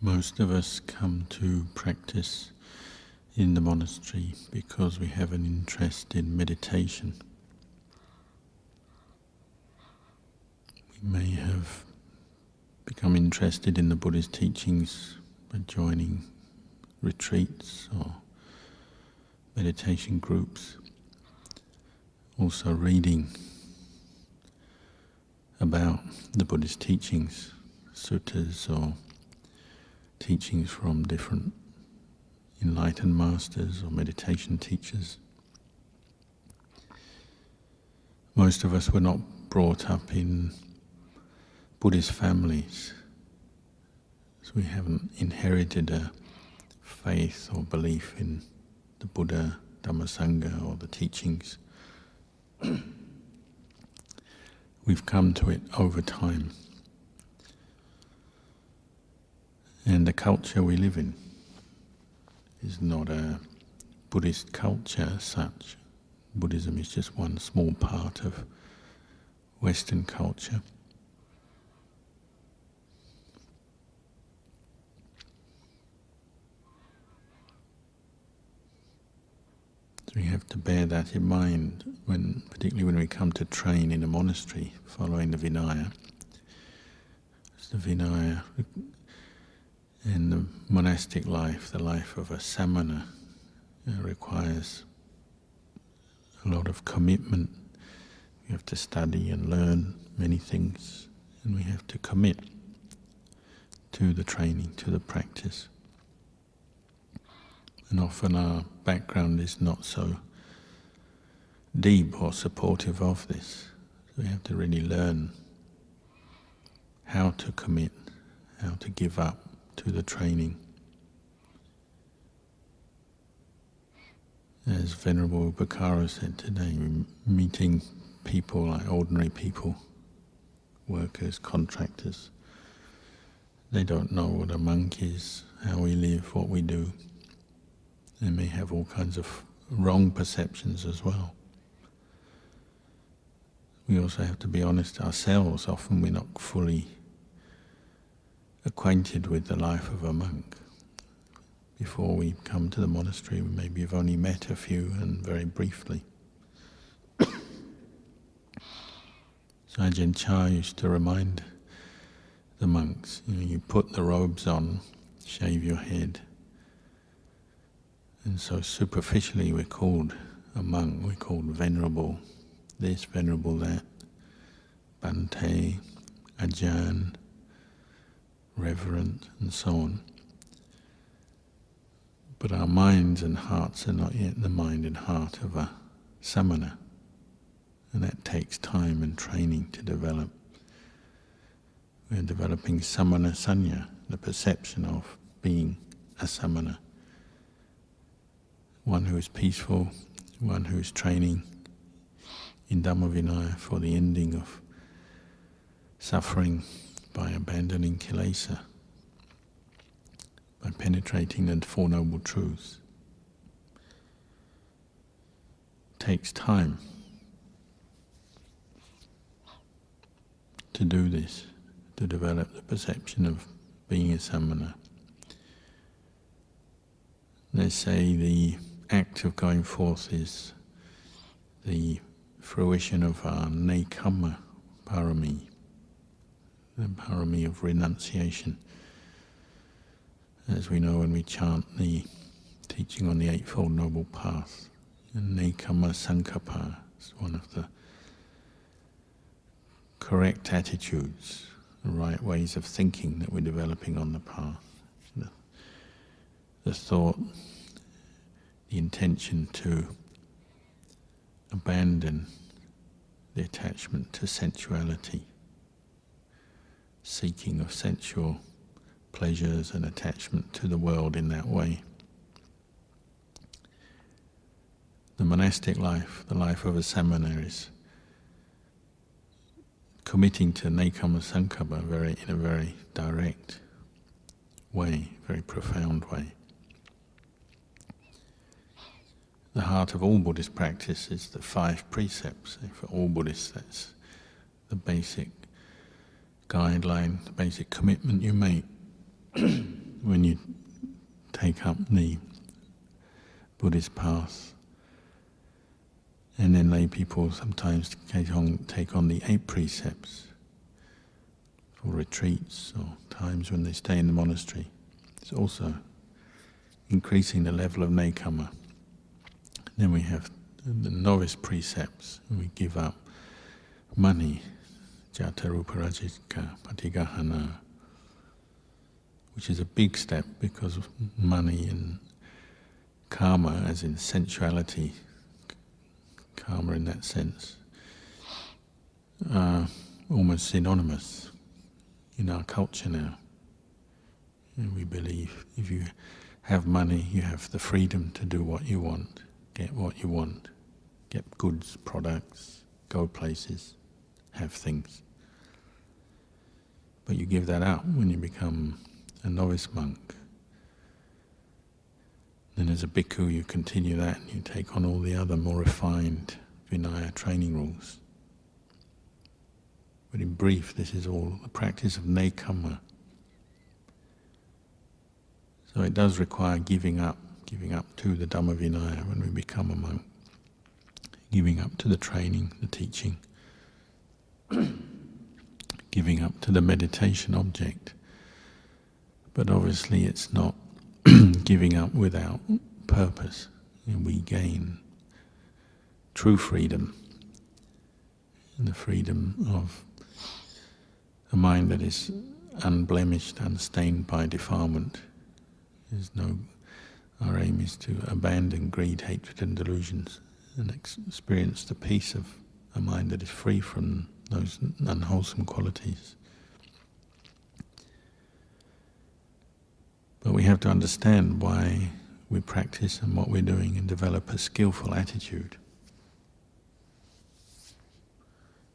Most of us come to practice in the monastery because we have an interest in meditation. We may have become interested in the Buddhist teachings by joining retreats or meditation groups, also reading about the Buddhist teachings, suttas or teachings from different enlightened masters or meditation teachers. Most of us were not brought up in Buddhist families, so we haven't inherited a faith or belief in the Buddha, Dhammasangha or the teachings. We've come to it over time. And the culture we live in is not a Buddhist culture as such. Buddhism is just one small part of Western culture. So we have to bear that in mind, particularly when we come to train in a monastery following the Vinaya. The Vinaya in the monastic life, the life of a samana, requires a lot of commitment. We have to study and learn many things, and we have to commit to the training, to the practice. And often our background is not so deep or supportive of this. So we have to really learn how to commit, how to give up to the training. As Venerable Bhakkara said today, we're meeting people like ordinary people, workers, contractors. They don't know what a monk is, how we live, what we do. They may have all kinds of wrong perceptions as well. We also have to be honest ourselves. Often we're not fully acquainted with the life of a monk. Before we come to the monastery, we maybe have only met a few and very briefly. So Ajahn Chah used to remind the monks, you put the robes on, shave your head. And so superficially we're called a monk, we're called venerable this, venerable that, Bhante, Ajahn, reverent, and so on. But our minds and hearts are not yet the mind and heart of a samana, and that takes time and training to develop. We're developing samana sanya, the perception of being a samana, one who is peaceful, one who is training in Dhamma Vinaya for the ending of suffering by abandoning kilesa, by penetrating the Four Noble Truths. It takes time to do this, to develop the perception of being a samana. They say the act of going forth is the fruition of our nekkhamma parami, the parami of renunciation. As we know when we chant the teaching on the Eightfold Noble Path, nekkhamma sankappa is one of the correct attitudes, the right ways of thinking that we're developing on the path. The thought, the intention to abandon the attachment to sensuality, seeking of sensual pleasures and attachment to the world in that way. The monastic life, the life of a samana, is committing to nekkhamma sankappa in a very direct way, very profound way. The heart of all Buddhist practice is the 5 precepts. For all Buddhists, that's the basic guideline, the basic commitment you make. when you take up the Buddhist path, and then lay people sometimes take on the 8 precepts for retreats or times when they stay in the monastery. It's also increasing the level of nekama. Then we have the novice precepts. We give up money, jataruparajika patigahana, which is a big step because money and karma, as in sensuality, karma in that sense, are almost synonymous in our culture now. And we believe if you have money, you have the freedom to do what you want, get what you want, get goods, products, go places, have things. But you give that up when you become a novice monk. Then as a bhikkhu you continue that and you take on all the other more refined Vinaya training rules. But in brief, this is all the practice of nekama. So it does require giving up to the Dhamma Vinaya when we become a monk. Giving up to the training, the teaching. Giving up to the meditation object. But obviously it's not giving up without purpose. And we gain true freedom, and the freedom of a mind that is unblemished, unstained by defilement. Our aim is to abandon greed, hatred and delusions and experience the peace of a mind that is free from those unwholesome qualities. But we have to understand why we practice and what we're doing and develop a skillful attitude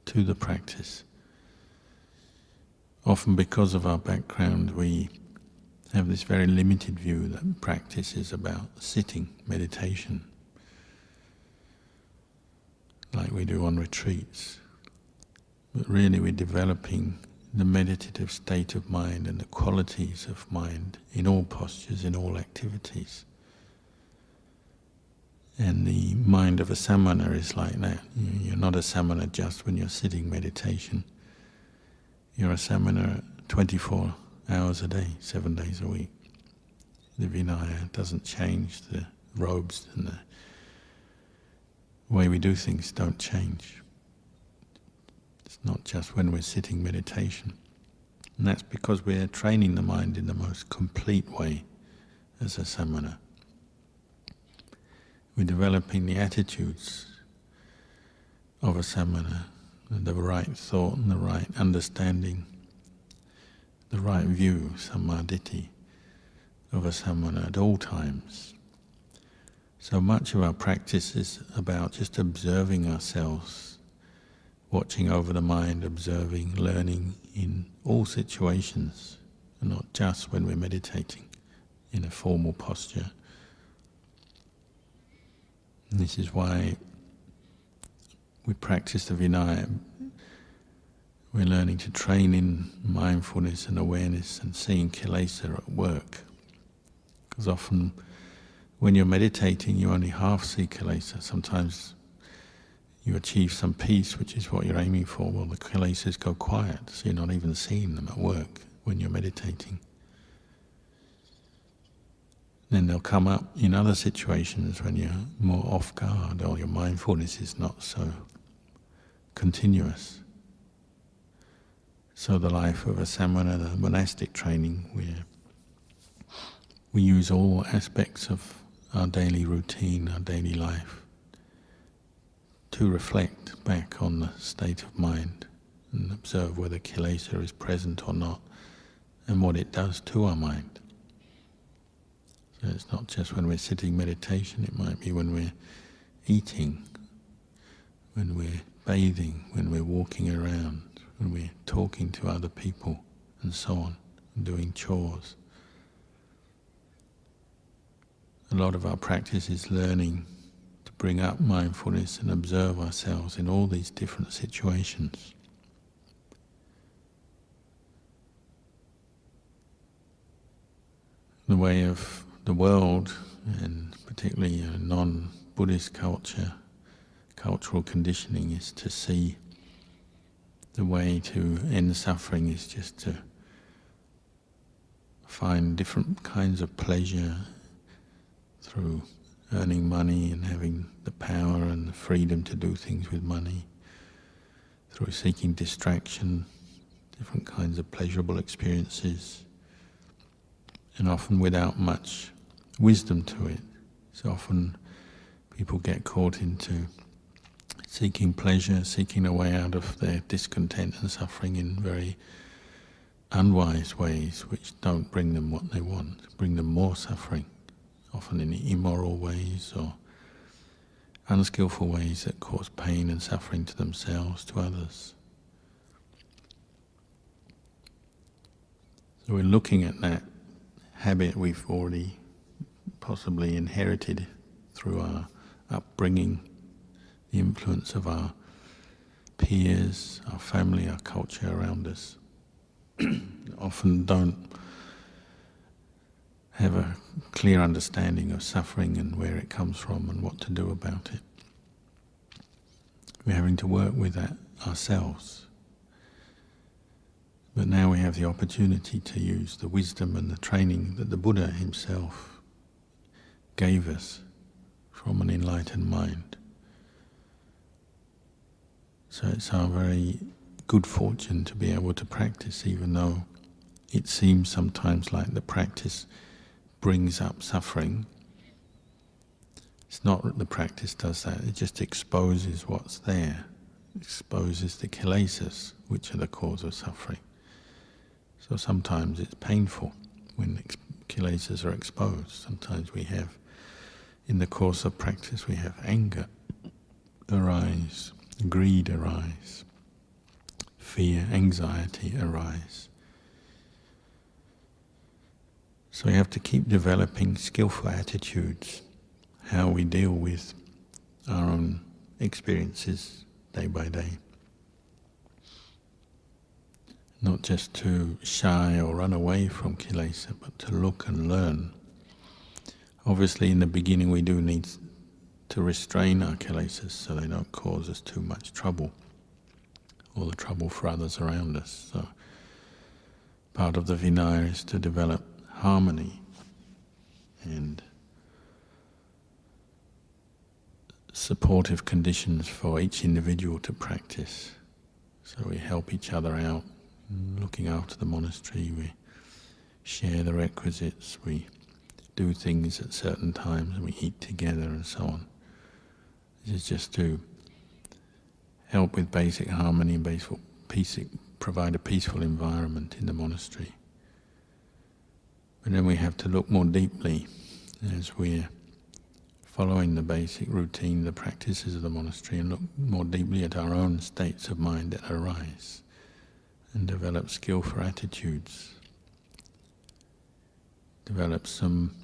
to the practice. Often because of our background we have this very limited view that practice is about sitting, meditation, like we do on retreats. But really we're developing the meditative state of mind and the qualities of mind in all postures, in all activities. And the mind of a samana is like that. You're not a samana just when you're sitting meditation. You're a samana 24 hours a day, 7 days a week. The Vinaya doesn't change, the robes and the way we do things don't change. It's not just when we're sitting meditation. And that's because we're training the mind in the most complete way as a samana. We're developing the attitudes of a samana, the right thought and the right understanding, the right view, sammaditthi, of a samana at all times. So much of our practice is about just observing ourselves, watching over the mind, observing, learning in all situations, and not just when we're meditating in a formal posture. And this is why we practice the Vinaya. We're learning to train in mindfulness and awareness and seeing kilesa at work. Because often when you're meditating you only half see kilesa. Sometimes you achieve some peace, which is what you're aiming for. Well, the kilesas go quiet, so you're not even seeing them at work when you're meditating. Then they'll come up in other situations when you're more off guard or your mindfulness is not so continuous. So the life of a samana, the monastic training, we use all aspects of our daily routine, our daily life, to reflect back on the state of mind and observe whether kilesa is present or not and what it does to our mind. So it's not just when we're sitting meditation, it might be when we're eating, when we're bathing, when we're walking around, when we're talking to other people and so on, and doing chores. A lot of our practice is learning to bring up mindfulness and observe ourselves in all these different situations. The way of the world, and particularly non-Buddhist cultural conditioning, is to see the way to end suffering is just to find different kinds of pleasure through earning money and having the power and the freedom to do things with money, through seeking distraction, different kinds of pleasurable experiences, and often without much wisdom to it. So often people get caught into seeking pleasure, seeking a way out of their discontent and suffering in very unwise ways, which don't bring them what they want, bring them more suffering, often in immoral ways or unskillful ways that cause pain and suffering to themselves, to others. So we're looking at that habit we've already possibly inherited through our upbringing, the influence of our peers, our family, our culture around us. Often don't have a clear understanding of suffering and where it comes from and what to do about it. We're having to work with that ourselves. But now we have the opportunity to use the wisdom and the training that the Buddha himself gave us from an enlightened mind. So it's our very good fortune to be able to practice, even though it seems sometimes like the practice brings up suffering. It's not that the practice does that, it just exposes what's there, exposes the kilesas, which are the cause of suffering. So sometimes it's painful when kilesas are exposed. Sometimes we have, in the course of practice, we have anger arise, greed arise, fear, anxiety arise. So we have to keep developing skillful attitudes, how we deal with our own experiences day by day. Not just to shy or run away from kilesa, but to look and learn. Obviously in the beginning we do need to restrain our kilesas so they don't cause us too much trouble, or the trouble for others around us. So part of the Vinaya is to develop harmony and supportive conditions for each individual to practice. So we help each other out, looking after the monastery, we share the requisites, we do things at certain times, and we eat together and so on. This is just to help with basic harmony and provide a peaceful environment in the monastery. But then we have to look more deeply as we're following the basic routine, the practices of the monastery, and look more deeply at our own states of mind that arise and develop skillful attitudes, develop some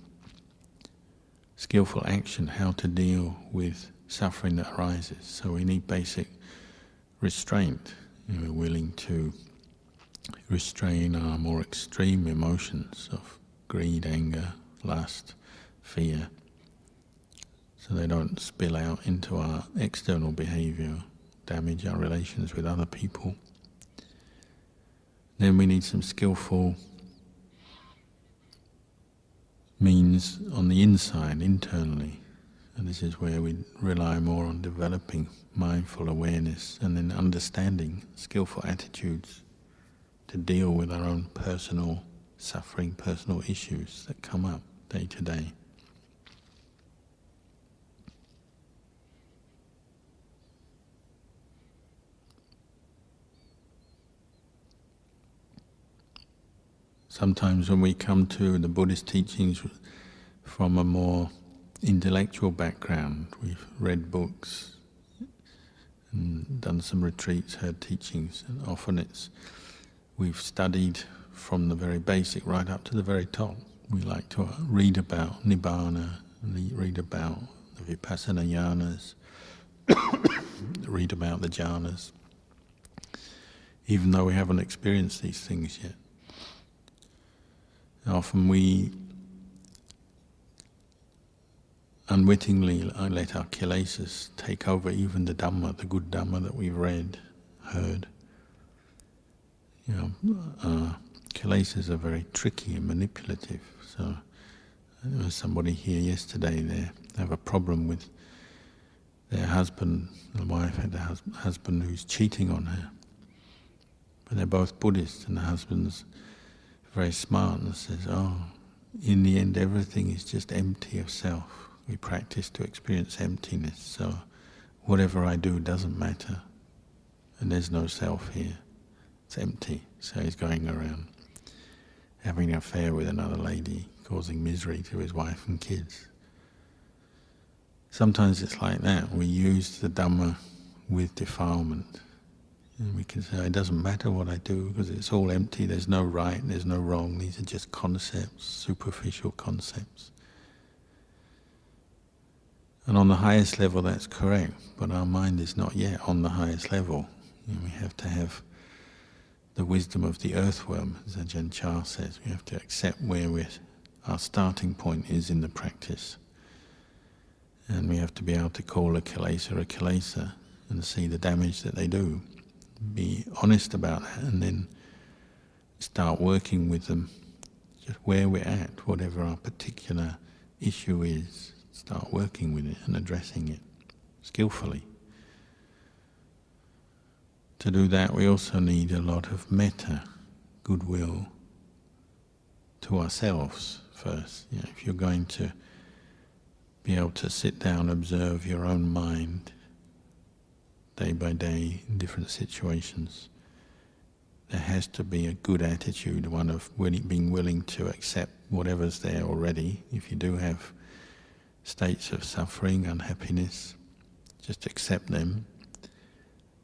skillful action, how to deal with suffering that arises. So we need basic restraint. We're willing to restrain our more extreme emotions of greed, anger, lust, fear, so they don't spill out into our external behavior, damage our relations with other people. Then we need some skillful means on the inside, internally. And this is where we rely more on developing mindful awareness and then understanding skillful attitudes to deal with our own personal suffering, personal issues that come up day to day. Sometimes when we come to the Buddhist teachings from a more intellectual background, we've read books and done some retreats, heard teachings, and often we've studied from the very basic right up to the very top. We like to read about Nibbana, read about the Vipassana jhanas, read about the jhanas, even though we haven't experienced these things yet. Often we unwittingly let our kilesas take over even the Dhamma, the good Dhamma that we've read, heard. Kilesas are very tricky and manipulative. So there was somebody here yesterday, they have a problem with their husband. The wife had a husband who's cheating on her. But they're both Buddhists, and the husband's very smart and says, in the end everything is just empty of self. We practice to experience emptiness, so whatever I do doesn't matter. And there's no self here. It's empty. So he's going around having an affair with another lady, causing misery to his wife and kids. Sometimes it's like that. We use the Dhamma with defilement. And we can say, it doesn't matter what I do because it's all empty, there's no right, there's no wrong, these are just concepts, superficial concepts. And on the highest level that's correct, but our mind is not yet on the highest level. We have to have the wisdom of the earthworm, as Ajahn says. We have to accept where our starting point is in the practice. And we have to be able to call a kilesa and see the damage that they do. Be honest about that and then start working with them just where we're at, whatever our particular issue is. Start working with it and addressing it skillfully. To do that, we also need a lot of metta, goodwill to ourselves first. If you're going to be able to sit down, observe your own mind day by day in different situations, there has to be a good attitude, one of being willing to accept whatever's there already. If you do have states of suffering, unhappiness, just accept them,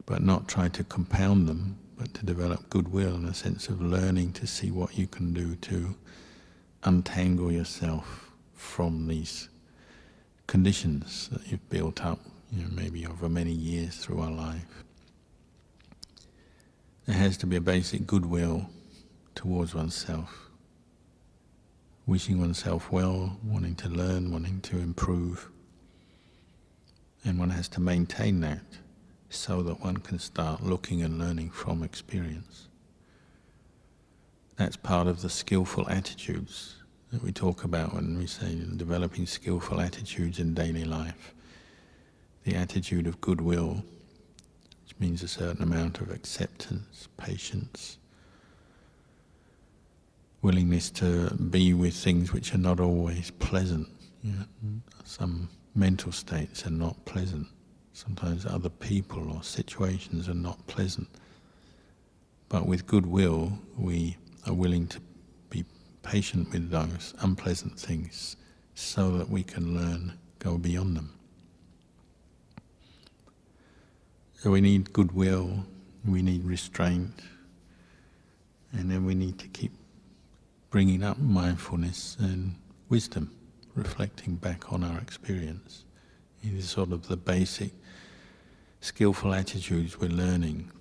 but not try to compound them, but to develop goodwill and a sense of learning to see what you can do to untangle yourself from these conditions that you've built up, maybe over many years through our life. There has to be a basic goodwill towards oneself, wishing oneself well, wanting to learn, wanting to improve, and one has to maintain that so that one can start looking and learning from experience. That's part of the skillful attitudes that we talk about when we say developing skillful attitudes in daily life. The attitude of goodwill, which means a certain amount of acceptance, patience, willingness to be with things which are not always pleasant. Some mental states are not pleasant. Sometimes other people or situations are not pleasant. But with goodwill, we are willing to be patient with those unpleasant things so that we can learn, go beyond them. So we need goodwill, we need restraint, and then we need to keep bringing up mindfulness and wisdom, reflecting back on our experience. It is sort of the basic skillful attitudes we're learning.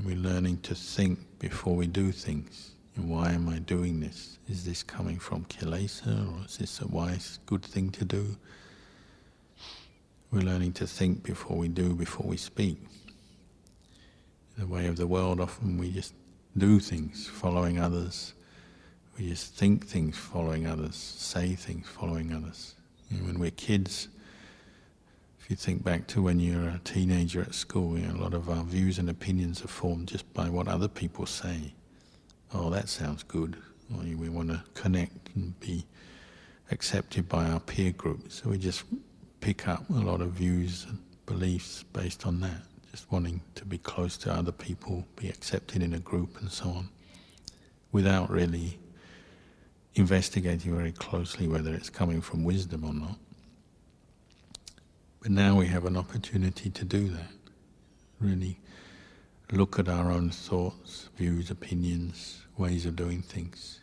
We're learning to think before we do things. Why am I doing this? Is this coming from kilesa, or is this a wise, good thing to do? We're learning to think before we do, before we speak. The way of the world, often we just do things following others. We just think things following others, say things following others. When we're kids, if you think back to when you're a teenager at school, a lot of our views and opinions are formed just by what other people say. Oh, that sounds good. Or we want to connect and be accepted by our peer group. So we just pick up a lot of views and beliefs based on that, just wanting to be close to other people, be accepted in a group and so on, without really investigating very closely whether it's coming from wisdom or not. But now we have an opportunity to do that, really look at our own thoughts, views, opinions, ways of doing things,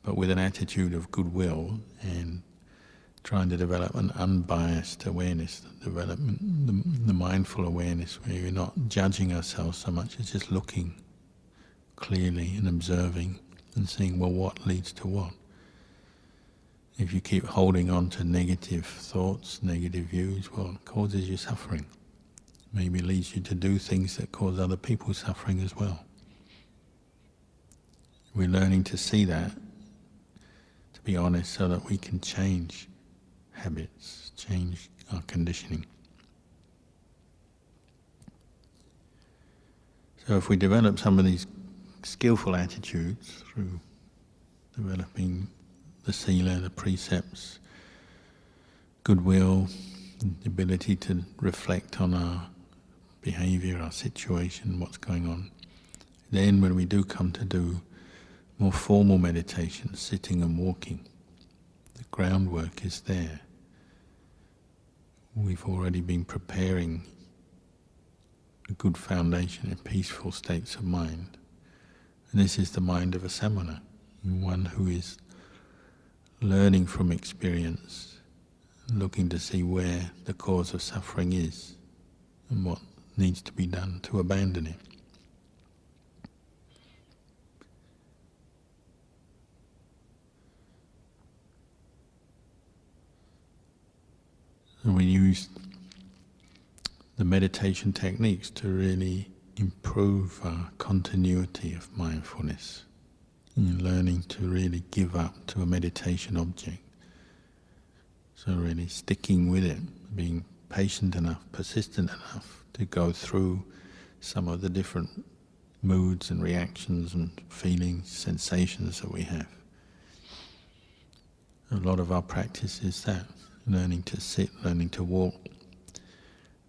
but with an attitude of goodwill and trying to develop an unbiased awareness, the mindful awareness where you're not judging ourselves so much as just looking clearly and observing and seeing, well, what leads to what? If you keep holding on to negative thoughts, negative views, well, it causes you suffering. Maybe leads you to do things that cause other people suffering as well. We're learning to see that, to be honest, so that we can change habits, change our conditioning. So if we develop some of these skillful attitudes through developing the sila, the precepts, goodwill, the ability to reflect on our behavior, our situation, what's going on, then when we do come to do more formal meditation, sitting and walking, the groundwork is there. We've already been preparing a good foundation in peaceful states of mind. And this is the mind of a samana, one who is learning from experience, looking to see where the cause of suffering is and what needs to be done to abandon it. And we use the meditation techniques to really improve our continuity of mindfulness, and learning to really give up to a meditation object. So really sticking with it, being patient enough, persistent enough to go through some of the different moods and reactions and feelings, sensations that we have. A lot of our practice is that, learning to sit, learning to walk,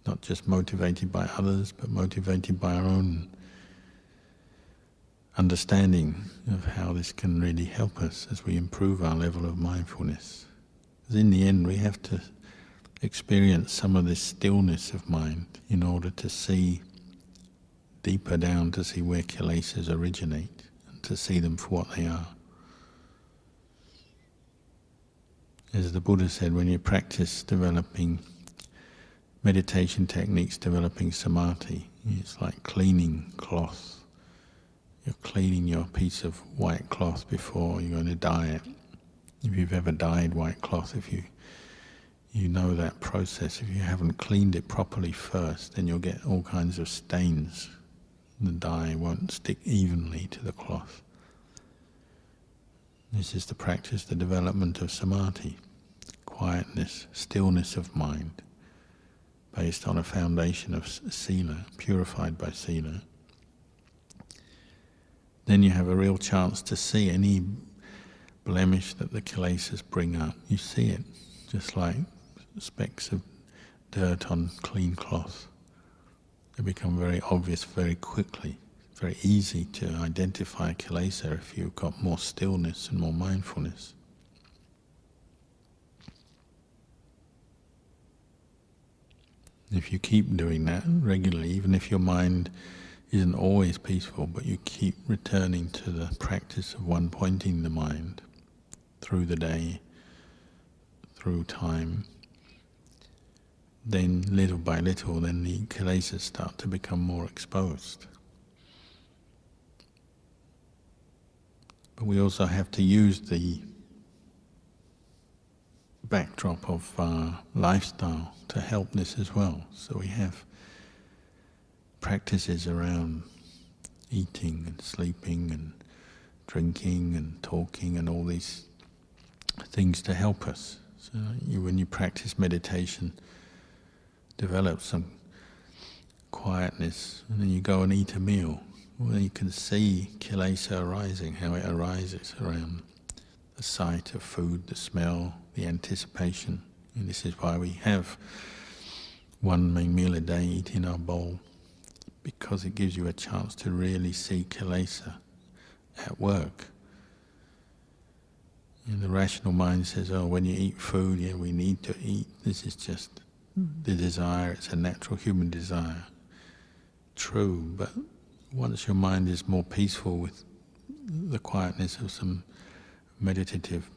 not just motivated by others, but motivated by our own understanding of how this can really help us as we improve our level of mindfulness. Because in the end we have to experience some of this stillness of mind in order to see deeper down, to see where kilesas originate, and to see them for what they are. As the Buddha said, when you practice developing meditation techniques, developing samadhi, it's like cleaning cloth. You're cleaning your piece of white cloth before you're going to dye it. If you've ever dyed white cloth, if you know that process, if you haven't cleaned it properly first, then you'll get all kinds of stains. The dye won't stick evenly to the cloth. This is the practice, the development of samadhi, quietness, stillness of mind, based on a foundation of sila, purified by sila. Then you have a real chance to see any blemish that the kilesas bring up. You see it, just like specks of dirt on clean cloth. They become very obvious very quickly. Very easy to identify a kilesa if you've got more stillness and more mindfulness. If you keep doing that regularly, even if your mind isn't always peaceful, but you keep returning to the practice of one pointing the mind through the day, through time, then little by little, then the kilesas start to become more exposed. But we also have to use the backdrop of our lifestyle to help this as well. So we have practices around eating and sleeping and drinking and talking and all these things to help us. So when you practice meditation, develop some quietness, and then you go and eat a meal. Well, you can see kilesa arising, how it arises around the sight of food, the smell, the anticipation. And this is why we have one main meal a day, eat in our bowl, because it gives you a chance to really see kilesa at work. And the rational mind says, oh, when you eat food, yeah, we need to eat. This is just the desire, it's a natural human desire. True, but once your mind is more peaceful with the quietness of some meditative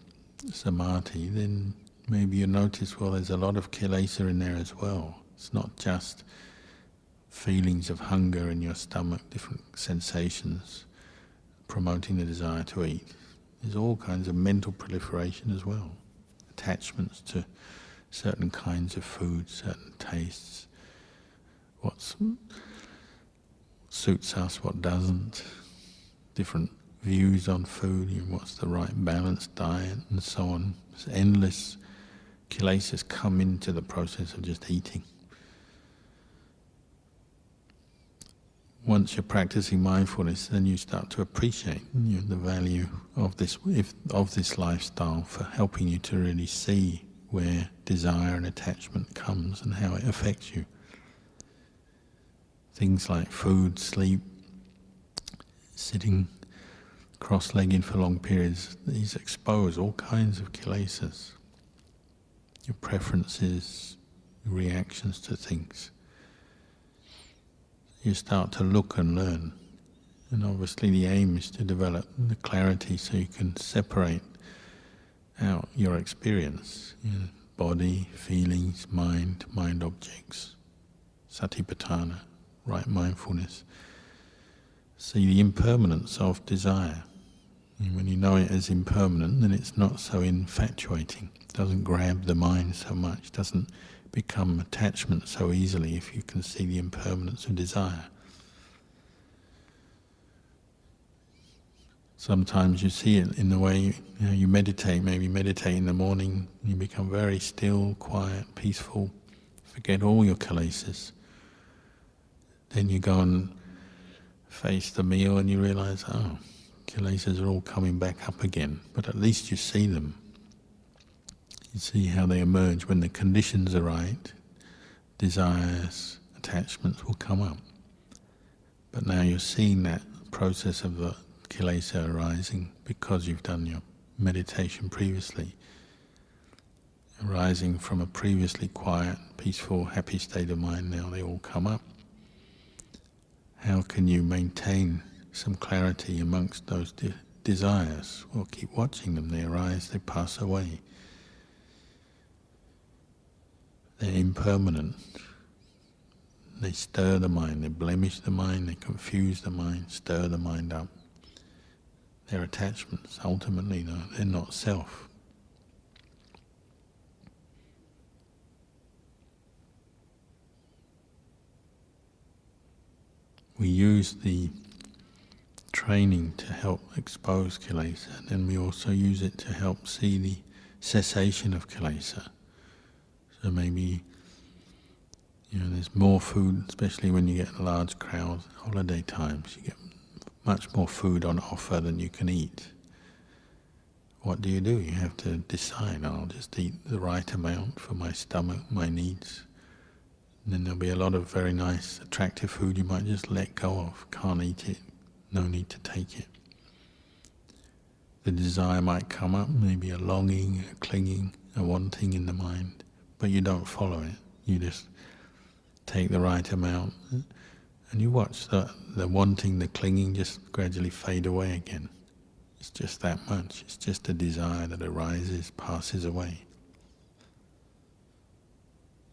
samadhi, then maybe you notice, well, there's a lot of kilesa in there as well. It's not just feelings of hunger in your stomach, different sensations promoting the desire to eat. There's all kinds of mental proliferation as well. attachments to certain kinds of food, certain tastes, what suits us, what doesn't, different views on food, what's the right balanced diet, and so on. It's endless kilesas come into the process of just eating. Once you're practicing mindfulness, then you start to appreciate the value of this lifestyle for helping you to really see where desire and attachment comes and how it affects you. Things like food, sleep, sitting cross-legged for long periods, these expose all kinds of kilesas. Your preferences, your reactions to things. You start to look and learn. And obviously the aim is to develop the clarity so you can separate out your experience. Body, feelings, mind objects, satipatthana, right mindfulness. See the impermanence of desire. And when you know it as impermanent, then it's not so infatuating. It doesn't grab the mind so much, doesn't become attachment so easily if you can see the impermanence of desire. Sometimes you see it in the way you meditate. Maybe meditate in the morning, you become very still, quiet, peaceful, forget all your kilesas. Then you go and face the meal and you realize, kilesas are all coming back up again, but at least you see them. You see how they emerge when the conditions are right. Desires, attachments will come up. But now you're seeing that process of the kilesa arising because you've done your meditation previously. Arising from a previously quiet, peaceful, happy state of mind, now they all come up. How can you maintain some clarity amongst those desires? Well, keep watching them. They arise, they pass away. They're impermanent. They stir the mind, they blemish the mind, they confuse the mind, stir the mind up. They're attachments. Ultimately, no, they're not self. We use the training to help expose kilesa, and then we also use it to help see the cessation of kilesa. So maybe, there's more food, especially when you get large crowds, holiday times, you get much more food on offer than you can eat. What do? You have to decide, I'll just eat the right amount for my stomach, my needs. And then there'll be a lot of very nice, attractive food you might just let go of, can't eat it, no need to take it. The desire might come up, maybe a longing, a clinging, a wanting in the mind, but you don't follow it. You just take the right amount and you watch the wanting, the clinging just gradually fade away again. It's just that much. It's just a desire that arises, passes away.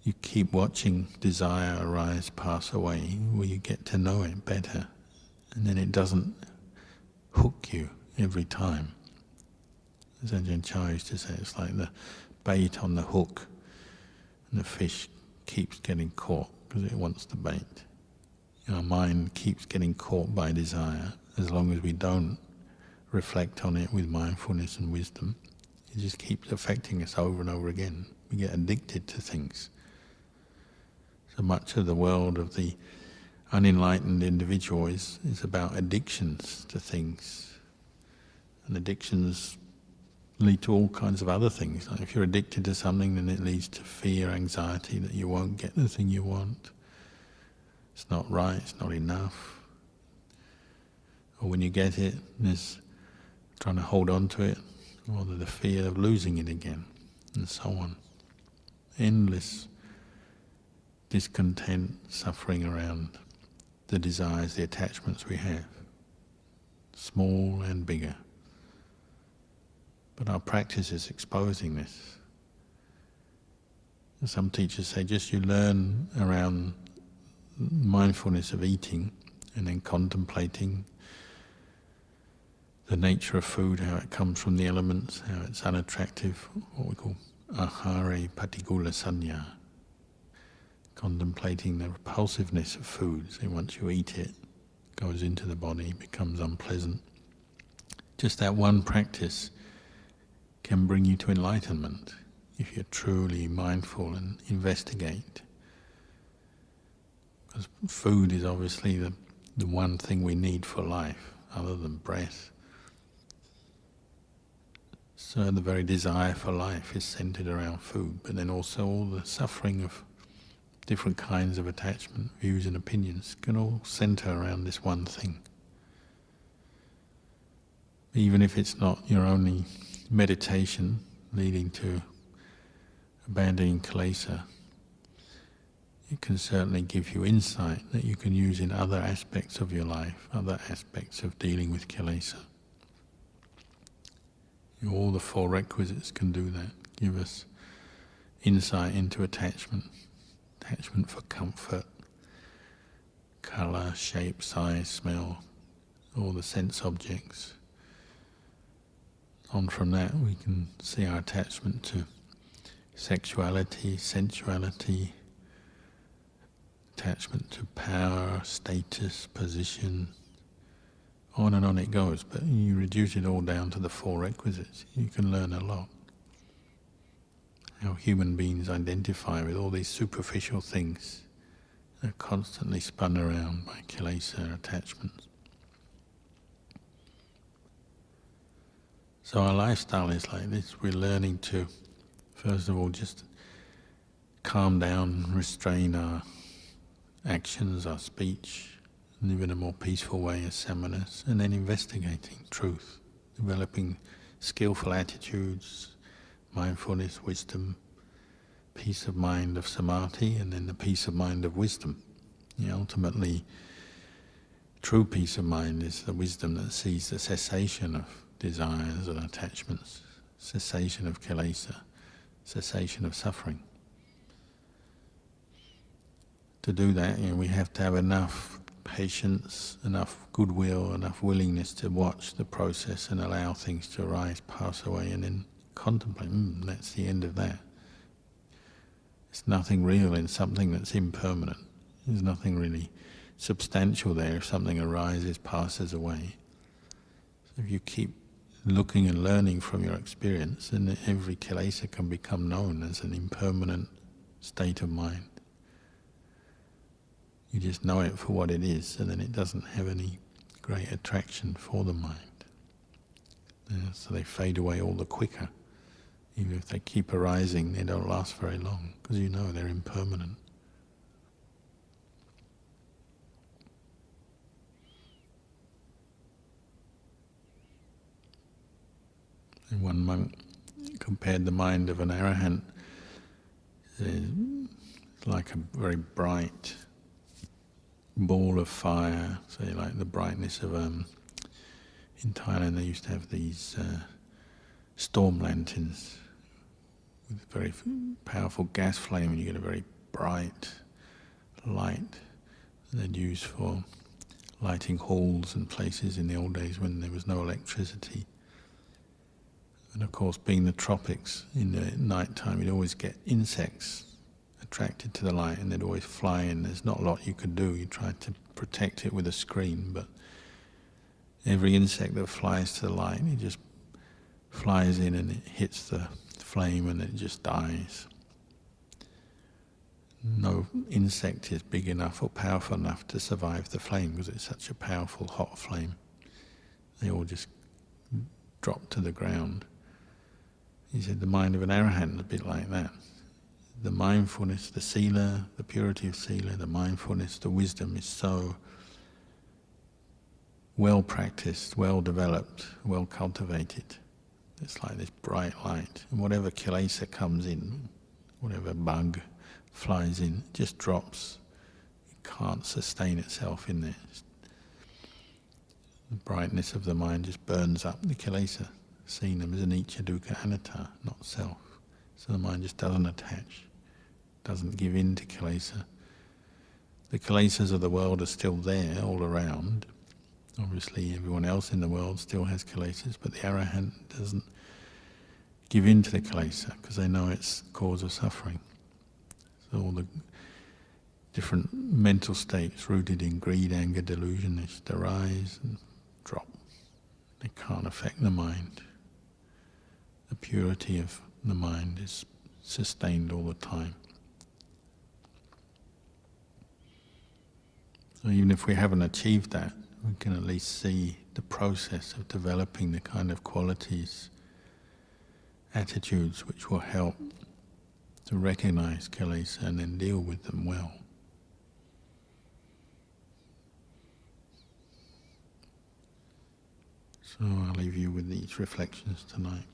You keep watching desire arise, pass away, where you get to know it better. And then it doesn't hook you every time. As Ajahn used to say, it's like the bait on the hook, and the fish keeps getting caught because it wants the bait. Our mind keeps getting caught by desire. As long as we don't reflect on it with mindfulness and wisdom, it just keeps affecting us over and over again. We get addicted to things. So much of the world of the unenlightened individual is about addictions to things. And addictions lead to all kinds of other things. Like if you're addicted to something, then it leads to fear, anxiety that you won't get the thing you want. It's not right, it's not enough. Or when you get it, there's trying to hold on to it, or the fear of losing it again, and so on. Endless discontent, suffering around the desires, the attachments we have, small and bigger. But our practice is exposing this. Some teachers say just you learn around mindfulness of eating and then contemplating the nature of food, how it comes from the elements, how it's unattractive, what we call ahare patigula sanya, contemplating the repulsiveness of food. So once you eat it, it goes into the body, becomes unpleasant. Just that one practice can bring you to enlightenment if you're truly mindful and investigate. Because food is obviously the one thing we need for life, other than breath. So the very desire for life is centered around food, but then also all the suffering of different kinds of attachment, views and opinions can all center around this one thing. Even if it's not your only meditation leading to abandoning kilesa, it can certainly give you insight that you can use in other aspects of your life, other aspects of dealing with kilesa. All the four requisites can do that, give us insight into attachment for comfort, colour, shape, size, smell, all the sense objects. On from that we can see our attachment to sexuality, sensuality, attachment to power, status, position, on and on it goes. But you reduce it all down to the four requisites, you can learn a lot. How human beings identify with all these superficial things that are constantly spun around by kilesa attachments. So our lifestyle is like this. We're learning to, first of all, just calm down, restrain our actions, our speech, live in a more peaceful way as samanas, and then investigating truth, developing skillful attitudes, mindfulness, wisdom, peace of mind of samadhi, and then the peace of mind of wisdom. Ultimately, true peace of mind is the wisdom that sees the cessation of desires and attachments, cessation of kilesa, cessation of suffering. To do that, we have to have enough patience, enough goodwill, enough willingness to watch the process and allow things to arise, pass away, and then contemplate, that's the end of that. There's nothing real in something that's impermanent. There's nothing really substantial there if something arises, passes away. So if you keep looking and learning from your experience, then every kilesa can become known as an impermanent state of mind. You just know it for what it is, and then it doesn't have any great attraction for the mind. So they fade away all the quicker. Even if they keep arising, they don't last very long, because you know they're impermanent. And one monk compared the mind of an arahant, it's like a very bright ball of fire, say like the brightness of, in Thailand they used to have these storm lanterns with a very powerful gas flame, and you get a very bright light that they'd use for lighting halls and places in the old days when there was no electricity. And of course, being the tropics, in the night time you'd always get insects attracted to the light, and they'd always fly in. There's not a lot you could do. You try to protect it with a screen, but every insect that flies to the light, it just flies in and it hits the flame and it just dies. No insect is big enough or powerful enough to survive the flame, because it's such a powerful hot flame. They all just drop to the ground. He said the mind of an arahant is a bit like that. The mindfulness, the sila, the purity of sila, the mindfulness, the wisdom is so well practiced, well developed, well cultivated. It's like this bright light. And whatever kilesa comes in, whatever bug flies in, it just drops. It can't sustain itself in there. The brightness of the mind just burns up the kilesa, seeing them as anicca, dukkha, anatta, not self. So the mind just doesn't attach, doesn't give in to kilesa. The kilesas of the world are still there, all around. Obviously everyone else in the world still has kilesas, but the arahant doesn't give in to the kilesa because they know it's cause of suffering. So all the different mental states rooted in greed, anger, delusion, they just arise and drop. They can't affect the mind. The purity of the mind is sustained all the time. So even if we haven't achieved that, we can at least see the process of developing the kind of qualities, attitudes which will help to recognize kilesa and then deal with them well. So I'll leave you with these reflections tonight.